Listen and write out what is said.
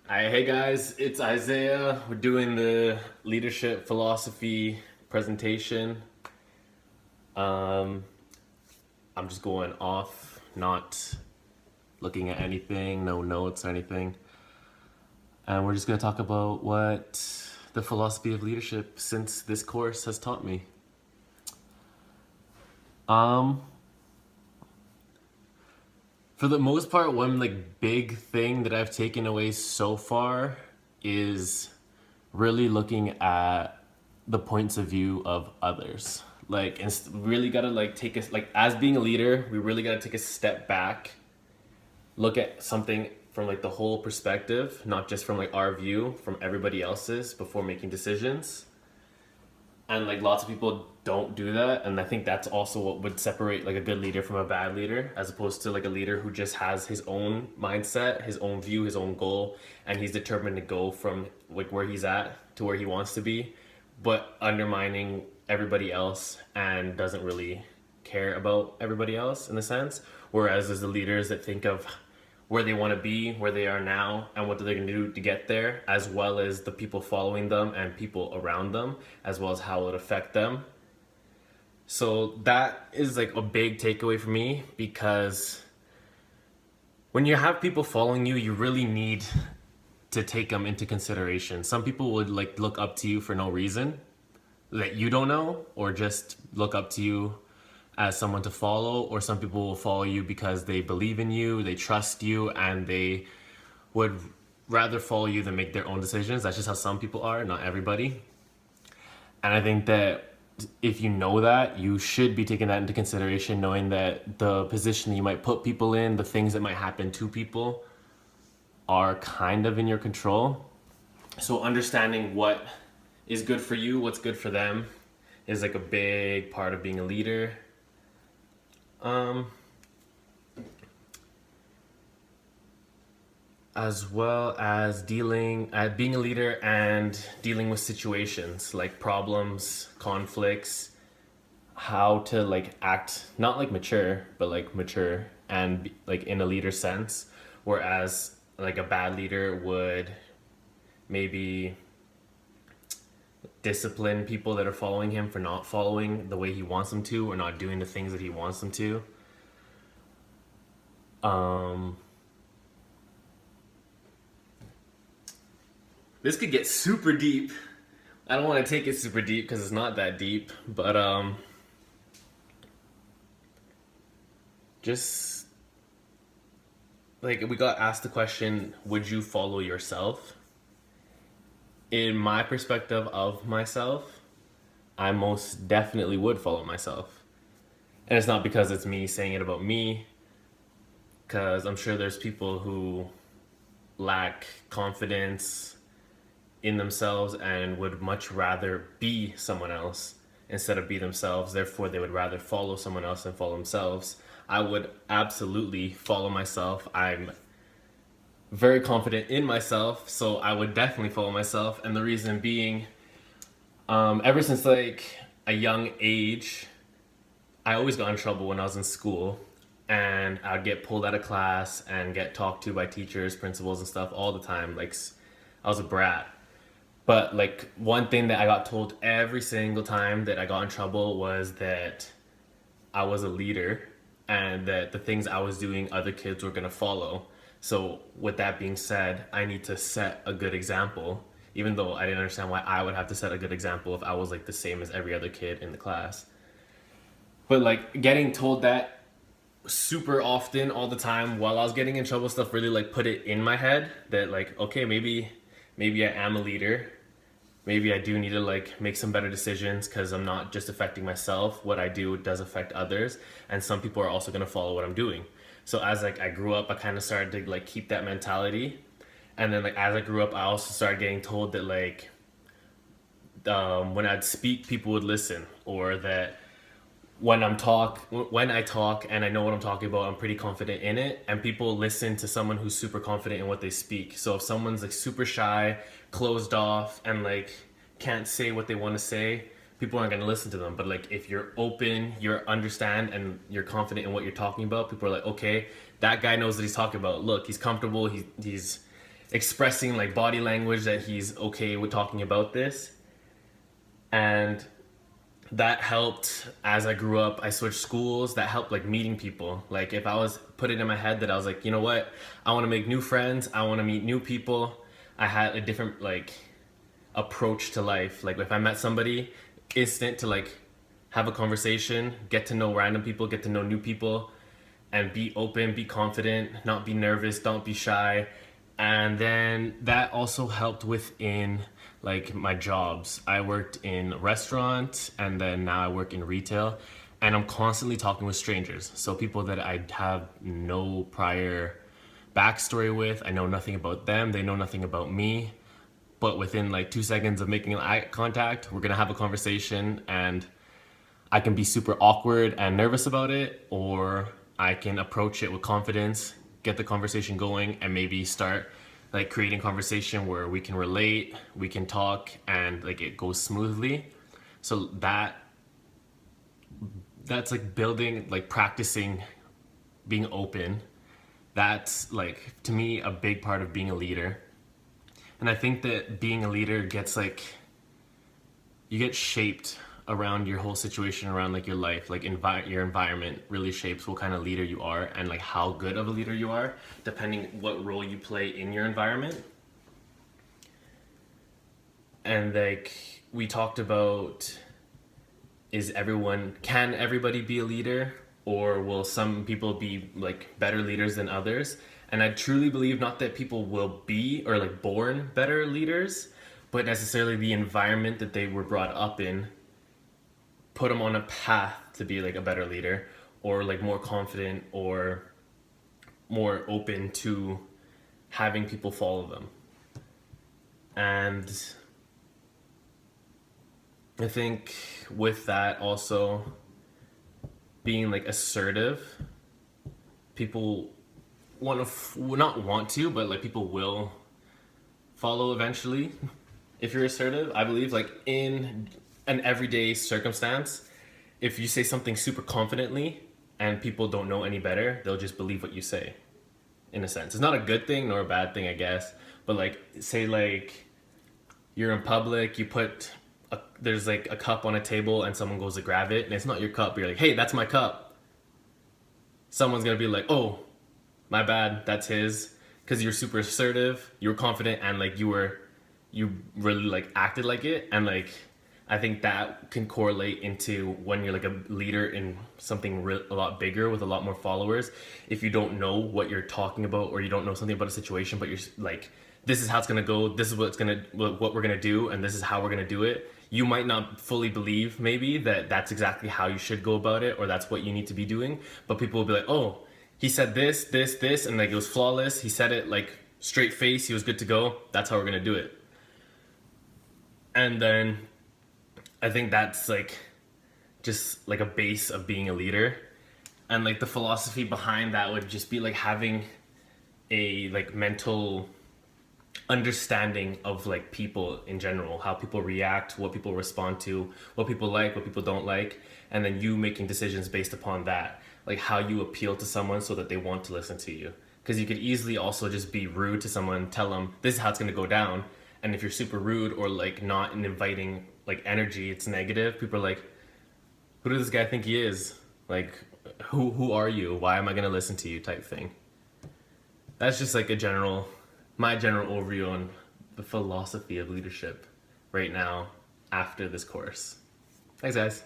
Hi, hey guys, it's Isaiah. We're doing the leadership philosophy presentation. Um, I'm just going off, not looking at anything, no notes or anything. And we're just going to talk about what the philosophy of leadership since this course has taught me. Um, for the most part, one like big thing that I've taken away so far is really looking at the points of view of others. Like, and really gotta like take us like as being a leader, we really gotta take a step back, look at something from like the whole perspective, not just from like our view, from everybody else's before making decisions. And like lots of people don't do that, and I think that's also what would separate like a good leader from a bad leader, as opposed to like a leader who just has his own mindset, his own view, his own goal, and he's determined to go from like where he's at to where he wants to be, but undermining everybody else and doesn't really care about everybody else in a sense. Whereas there's the leaders that think of where they want to be, where they are now, and what they're going to do to get there, as well as the people following them and people around them, as well as how it would affect them. So that is like a big takeaway for me, because when you have people following you, you really need to take them into consideration. Some people would like look up to you for no reason that you don't know, or just look up to you as someone to follow, or some people will follow you because they believe in you, they trust you, and they would rather follow you than make their own decisions. That's just how some people are, not everybody. And I think that if you know that, you should be taking that into consideration, knowing that the position that you might put people in, the things that might happen to people, are kind of in your control. So understanding what is good for you, what's good for them, is like a big part of being a leader. Um, as well as being a leader and dealing with situations like problems, conflicts, how to like act, not like mature, but like mature and like in a leader sense. Whereas like a bad leader would maybe discipline people that are following him for not following the way he wants them to, or not doing the things that he wants them to. Um, this could get super deep. I don't want to take it super deep because it's not that deep, but just like we got asked the question, would you follow yourself? In my perspective of myself, I most definitely would follow myself. And it's not because it's me saying it about me, because I'm sure there's people who lack confidence in themselves and would much rather be someone else instead of be themselves. Therefore, they would rather follow someone else than follow themselves. I would absolutely follow myself. I'm very confident in myself, so I would definitely follow myself. And the reason being, ever since like a young age, I always got in trouble when I was in school, and I'd get pulled out of class and get talked to by teachers, principals, and stuff all the time. Like I was a brat. But like one thing that I got told every single time that I got in trouble was that I was a leader, and that the things I was doing other kids were gonna follow. So with that being said, I need to set a good example, even though I didn't understand why I would have to set a good example if I was like the same as every other kid in the class. But like getting told that super often all the time while I was getting in trouble, stuff really like put it in my head that like, okay, maybe I am a leader. Maybe I do need to like make some better decisions, because I'm not just affecting myself. What I do does affect others, and some people are also going to follow what I'm doing. So as like I grew up, I kind of started to like keep that mentality. And then like as I grew up, I also started getting told that like when I'd speak, people would listen, or that when I talk and I know what I'm talking about, I'm pretty confident in it, and people listen to someone who's super confident in what they speak. So if someone's like super shy, closed off, and like can't say what they want to say, people aren't going to listen to them. But like if you're open, you understand, and you're confident in what you're talking about, people are like, okay, that guy knows what he's talking about. Look, he's comfortable. He's expressing like body language that he's okay with talking about this. And that helped as I grew up. I switched schools. That helped like meeting people. Like if I was put it in my head that I was like, you know what, I want to make new friends, I want to meet new people, I had a different like approach to life. Like if I met somebody, instant to like have a conversation, get to know random people, get to know new people, and be open, be confident, not be nervous, don't be shy. And then that also helped within like my jobs. I worked in a restaurant and then now I work in retail, and I'm constantly talking with strangers. So people that I have no prior backstory with, I know nothing about them, they know nothing about me. But within like 2 seconds of making eye contact, we're gonna have a conversation, and I can be super awkward and nervous about it, or I can approach it with confidence, get the conversation going, and maybe start like creating conversation where we can relate, we can talk, and like it goes smoothly. So that's like building, like practicing being open. That's like to me a big part of being a leader. And I think that being a leader gets like, you get shaped around your whole situation, around like your life, like your environment really shapes what kind of leader you are and like how good of a leader you are, depending what role you play in your environment. And like we talked about, can everybody be a leader, or will some people be like better leaders than others? And I truly believe not that people will be or like born better leaders, but necessarily the environment that they were brought up in put them on a path to be like a better leader, or like more confident, or more open to having people follow them. And I think with that also being like assertive, people not want to, but like people will follow eventually if you're assertive. I believe like in an everyday circumstance, if you say something super confidently and people don't know any better, they'll just believe what you say. In a sense, it's not a good thing nor a bad thing, I guess, but like say like you're in public, there's like a cup on a table and someone goes to grab it and it's not your cup, you're like, hey, that's my cup. Someone's gonna be like, oh, my bad, that's his. Because you're super assertive, you were confident, and like you really like acted like it. And like I think that can correlate into when you're like a leader in something a lot bigger with a lot more followers. If you don't know what you're talking about, or you don't know something about a situation, but you're like, this is how it's gonna go, this is what we're gonna do, and this is how we're gonna do it, you might not fully believe maybe that that's exactly how you should go about it, or that's what you need to be doing. But people will be like, oh, he said this, and like it was flawless. He said it like straight face. He was good to go. That's how we're gonna do it. And then I think that's like just like a base of being a leader. And like the philosophy behind that would just be like having a like mental understanding of like people in general, how people react, what people respond to, what people like, what people don't like, and then you making decisions based upon that, like how you appeal to someone so that they want to listen to you. Because you could easily also just be rude to someone, tell them this is how it's going to go down, and if you're super rude or like not an inviting like energy, it's negative. People are like, who does this guy think he is? Like, who are you? Why am I going to listen to you? Type thing. That's just like my general overview on the philosophy of leadership right now after this course. Thanks, guys.